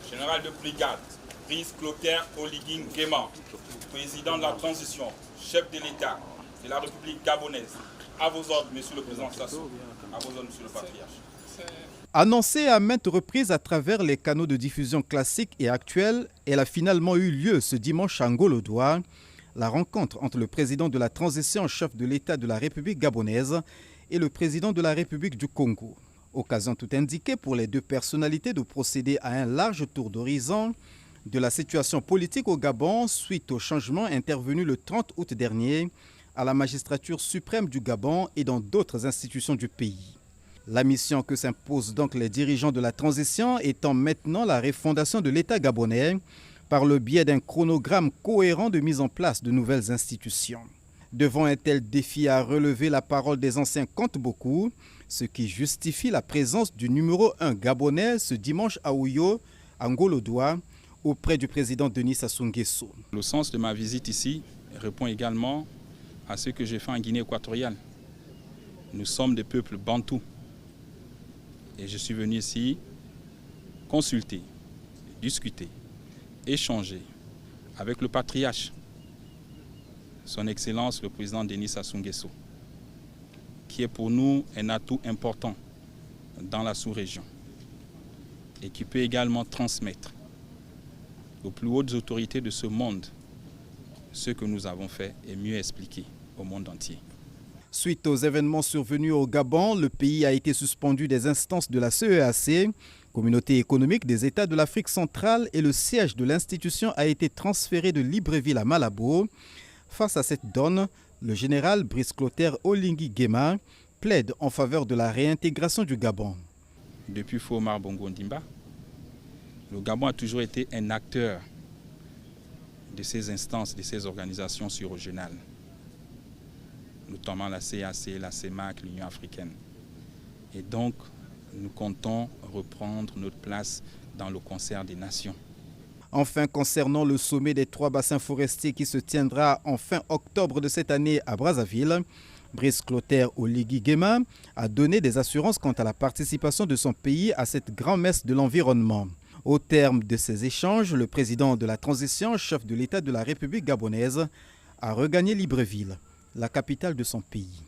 Général de brigade, Brice Clotaire Oligui Nguema, président de la transition, chef de l'État de la République gabonaise. À vos ordres, Monsieur le Président Sassou. À vos ordres, Monsieur le Patriarche. Annoncée à maintes reprises à travers les canaux de diffusion classiques et actuels, elle a finalement eu lieu ce dimanche à Ngolodwa. La rencontre entre le président de la transition, chef de l'État de la République gabonaise, et le président de la République du Congo. Occasion tout indiquée pour les deux personnalités de procéder à un large tour d'horizon de la situation politique au Gabon suite au changement intervenu le 30 août dernier à la magistrature suprême du Gabon et dans d'autres institutions du pays. La mission que s'imposent donc les dirigeants de la transition étant maintenant la refondation de l'État gabonais par le biais d'un chronogramme cohérent de mise en place de nouvelles institutions. Devant un tel défi à relever, la parole des anciens compte beaucoup, ce qui justifie la présence du numéro 1 gabonais ce dimanche à Ouyo, à Ngolodwa, auprès du président Denis Sassou Nguesso. Le sens de ma visite ici répond également à ce que j'ai fait en Guinée équatoriale. Nous sommes des peuples bantous. Et je suis venu ici consulter, discuter, échanger avec le patriarche, son Excellence le président Denis Sassou Nguesso, qui est pour nous un atout important dans la sous-région et qui peut également transmettre aux plus hautes autorités de ce monde ce que nous avons fait et mieux expliquer au monde entier. Suite aux événements survenus au Gabon, le pays a été suspendu des instances de la CEEAC, Communauté économique des États de l'Afrique centrale, et le siège de l'institution a été transféré de Libreville à Malabo. Face à cette donne, le général Brice Clotaire Oligui Nguema plaide en faveur de la réintégration du Gabon. Depuis Feu Omar Bongo Ondimba, le Gabon a toujours été un acteur de ces instances, de ces organisations sur-régionales, notamment la CAC, la CEMAC, l'Union africaine. Et donc, nous comptons reprendre notre place dans le concert des nations. Enfin, concernant le sommet des 3 bassins forestiers qui se tiendra en fin octobre de cette année à Brazzaville, Brice Clotaire Oligui Nguema a donné des assurances quant à la participation de son pays à cette grand-messe de l'environnement. Au terme de ces échanges, le président de la transition, chef de l'État de la République gabonaise, a regagné Libreville, la capitale de son pays.